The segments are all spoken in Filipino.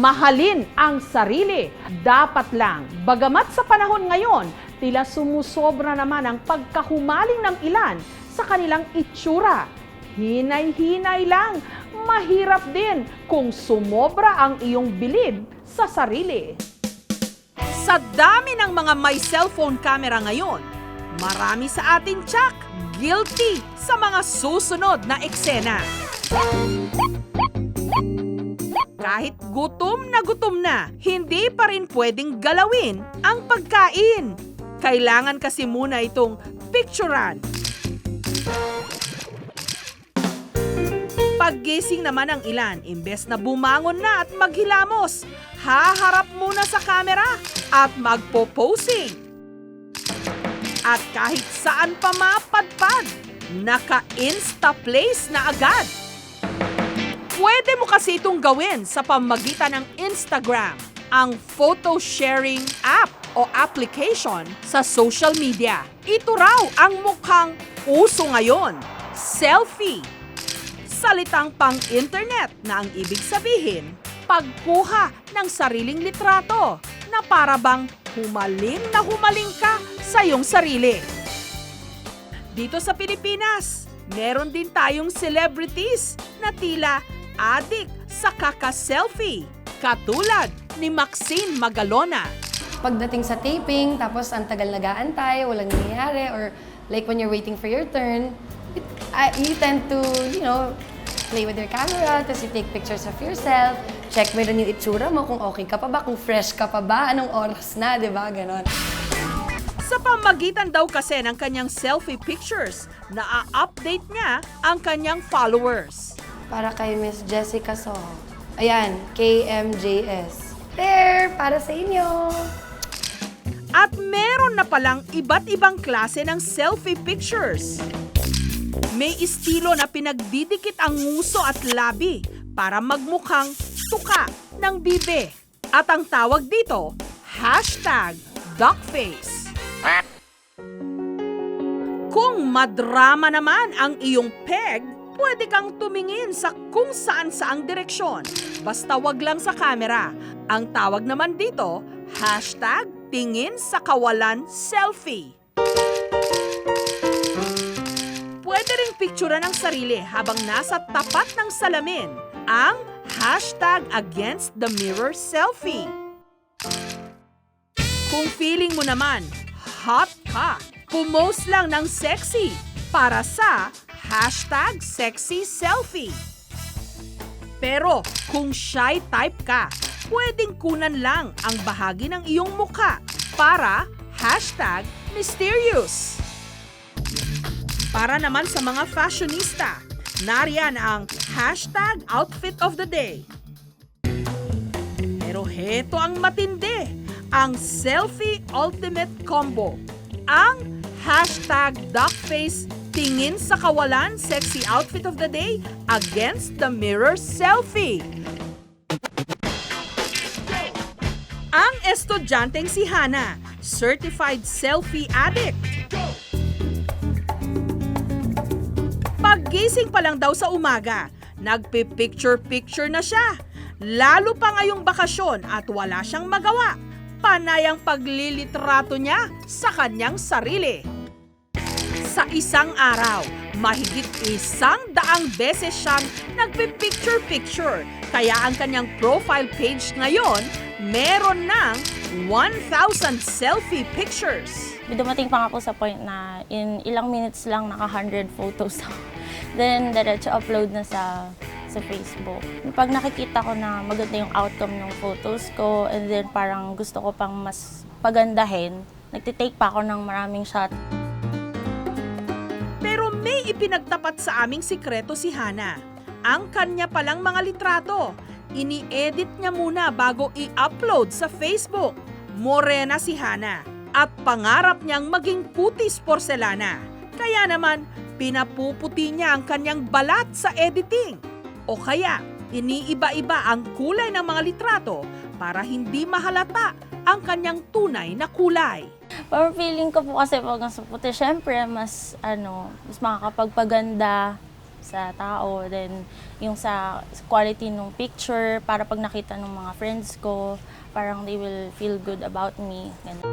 mahalin ang sarili. Dapat lang, bagamat sa panahon ngayon, tila sumusobra naman ang pagkahumaling ng ilan sa kanilang itsura. Hinay-hinay lang, mahirap din kung sumobra ang iyong bilib sa sarili. Sa dami ng mga may cellphone camera ngayon, marami sa atin tiyak guilty sa mga susunod na eksena. Kahit gutom na, hindi pa rin pwedeng galawin ang pagkain. Kailangan kasi muna itong picturean. Paggising naman ng ilan, imbes na bumangon na at maghilamos, haharap muna sa camera at magpo-posing. At kahit saan pa mapadpad, naka-insta place na agad. Pwede mo kasi itong gawin sa pamamagitan ng Instagram, ang photo sharing app o application sa social media. Ito raw ang mukhang uso ngayon, selfie. Salitang pang-internet na ang ibig sabihin, pagkuha ng sariling litrato na para bang humaling ka sa iyong sarili. Dito sa Pilipinas, meron din tayong celebrities na tila adik sa kaka-selfie, katulad ni Maxine Magalona. Pagdating sa taping, tapos ang tagal nag-aantay, walang nangyayari, or like when you're waiting for your turn, you tend to, play with your camera, tapos you take pictures of yourself, check mo rin yung itsura mo, kung okay ka pa ba, kung fresh ka pa ba, anong oras na, di ba? Ganon. Sa pamagitan daw kasi ng kanyang selfie pictures, na-update niya ang kanyang followers. Para kay Miss Jessica So. Ayan, KMJS. There, para sa inyo. At meron na palang iba't ibang klase ng selfie pictures. May estilo na pinagdidikit ang nguso at labi para magmukhang tuka ng bibe. At ang tawag dito, #duckface. Kung madrama naman ang iyong peg, pwede kang tumingin sa kung saan-saang direksyon. Basta wag lang sa camera. Ang tawag naman dito, #tingin sa kawalan selfie. Pwede ring picturean ang sarili habang nasa tapat ng salamin, ang #against the mirror selfie. Kung feeling mo naman, hot ka, pumost lang ng sexy para sa #sexy selfie. Pero kung shy type ka, pwedeng kunan lang ang bahagi ng iyong mukha para #mysterious. Para naman sa mga fashionista, nariyan ang #outfit of the day. Pero heto ang matindi, ang selfie ultimate combo. Ang #duckface tingin sa kawalan sexy outfit of the day against the mirror selfie. Ang estudyanteng si Hana, certified selfie addict. Paggising pa lang daw sa umaga, nagpipicture-picture na siya. Lalo pa ngayong bakasyon at wala siyang magawa. Panay ang paglilitrato niya sa kanyang sarili. Sa isang araw, mahigit 100 beses siyang nagpipicture-picture. Kaya ang kanyang profile page ngayon, meron ng 1,000 selfie pictures. Dumating pa nga po sa point na in ilang minutes lang naka 100 photos ako. Then, diretso upload na sa Facebook. Pag nakikita ko na maganda yung outcome ng photos ko and then parang gusto ko pang mas pagandahin, nagtitake pa ako ng maraming shot. Pero may ipinagtapat sa aming sikreto si Hana. Ang kanya palang mga litrato, ini-edit niya muna bago i-upload sa Facebook. Morena si Hana at pangarap niyang maging putis porselana. Kaya naman, pinapuputi niya ang kanyang balat sa editing. O kaya, iniiba-iba ang kulay ng mga litrato para hindi mahalata ang kanyang tunay na kulay. Pero feeling ko po kasi pag nasa puti, syempre mas makakapagpaganda sa tao. Then, yung sa quality ng picture, para pag nakita ng mga friends ko, parang they will feel good about me. Ganun.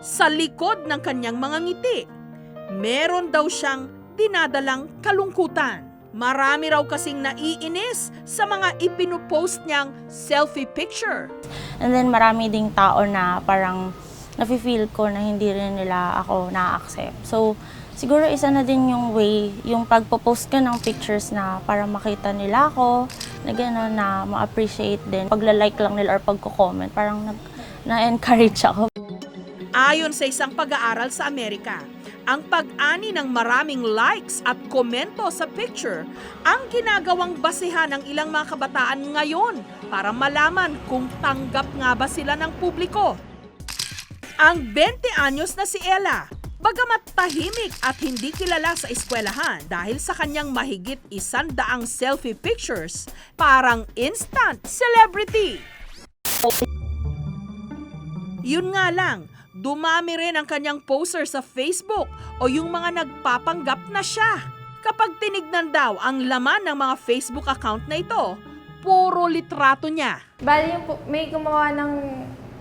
Sa likod ng kanyang mga ngiti, meron daw siyang dinadalang kalungkutan. Marami raw kasing naiinis sa mga ipinupost niyang selfie picture. And then, marami ding tao na parang nafe-feel ko na hindi rin nila ako na-accept. So, siguro isa na din yung way, yung pagpo-post ka ng pictures na para makita nila ako, na gano'n, na ma-appreciate din. Pagla-like lang nila or pagko-comment, parang na-encourage ako. Ayon sa isang pag-aaral sa Amerika, ang pag-ani ng maraming likes at komento sa picture ang ginagawang basehan ng ilang mga kabataan ngayon para malaman kung tanggap nga ba sila ng publiko. Ang 20 anyos na si Ella, bagamat tahimik at hindi kilala sa eskwelahan dahil sa kanyang mahigit 100 selfie pictures, parang instant celebrity. Yun nga lang, dumami rin ang kanyang poster sa Facebook o yung mga nagpapanggap na siya. Kapag tinignan daw ang laman ng mga Facebook account na ito, puro litrato niya. Bali yung may gumawa ng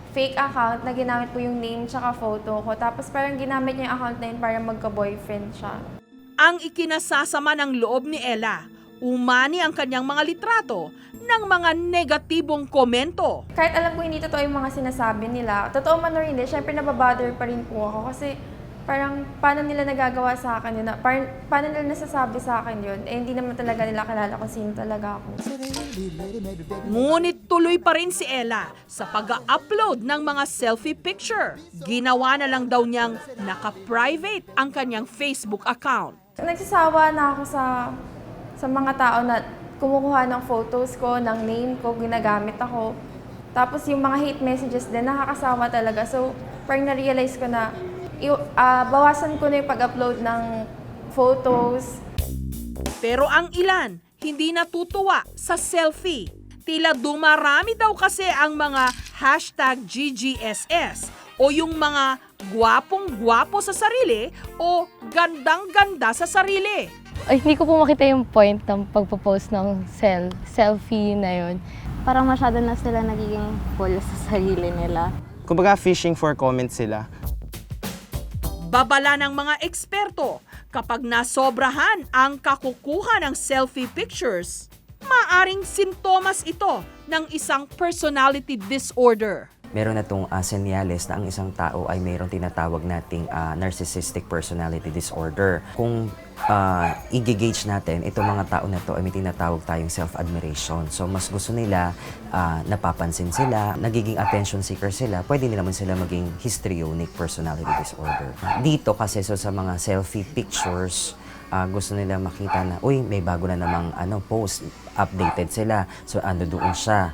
fake account na ginamit po yung name tsaka photo ko. Tapos parang ginamit niya yung account na yun para magka-boyfriend siya. Ang ikinasasama ng loob ni Ella, umani ang kanyang mga litrato ng mga negatibong komento. Kahit alam ko hindi totoo yung mga sinasabi nila, totoo man or hindi, syempre nababother pa rin po ako kasi parang paano nila nagagawa sa akin yun, paano nila nasasabi sa akin yun, eh hindi naman talaga nila kilala kung sino talaga ako. Ngunit tuloy pa rin si Ella sa pag-upload ng mga selfie picture. Ginawa na lang daw niyang naka-private ang kanyang Facebook account. Nagsasawa na ako sa mga tao na kumukuha ng photos ko, ng name ko, ginagamit ako. Tapos yung mga hate messages din, nakakasawa talaga. So, parang na-realize ko na bawasan ko na yung pag-upload ng photos. Pero ang ilan, hindi natutuwa sa selfie. Tila dumarami daw kasi ang mga #GGSS o yung mga gwapong-gwapo sa sarili o gandang-ganda sa sarili. Ay, hindi ko po makita yung point ng pagpo-post ng selfie na yun. Parang masyado na sila nagiging full sa sarili nila. Kumbaga fishing for comments sila. Babala ng mga eksperto, kapag nasobrahan ang kakukuha ng selfie pictures, maaring sintomas ito ng isang personality disorder. Meron na itong senyales na ang isang tao ay mayroong tinatawag nating narcissistic personality disorder. Kung i-gauge natin, itong mga tao na to ay may tinatawag tayong self-admiration. So mas gusto nila, napapansin sila, nagiging attention seeker sila, pwede naman sila maging histrionic personality disorder. Dito kasi sa mga selfie pictures, gusto nila makita na, uy, may bago na namang post, updated sila. So ando doon siya.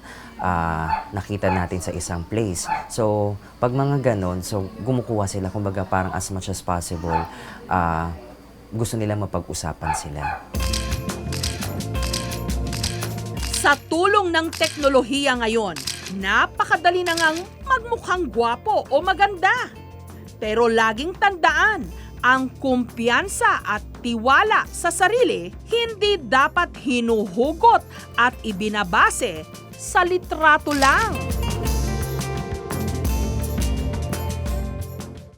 Nakita natin sa isang place. So, pag mga ganon, so gumukuha sila, kumbaga parang as much as possible, gusto nila mapag-usapan sila. Sa tulong ng teknolohiya ngayon, napakadali na ngang magmukhang gwapo o maganda. Pero laging tandaan, ang kumpiyansa at tiwala sa sarili hindi dapat hinuhugot at ibinabase sa litrato lang.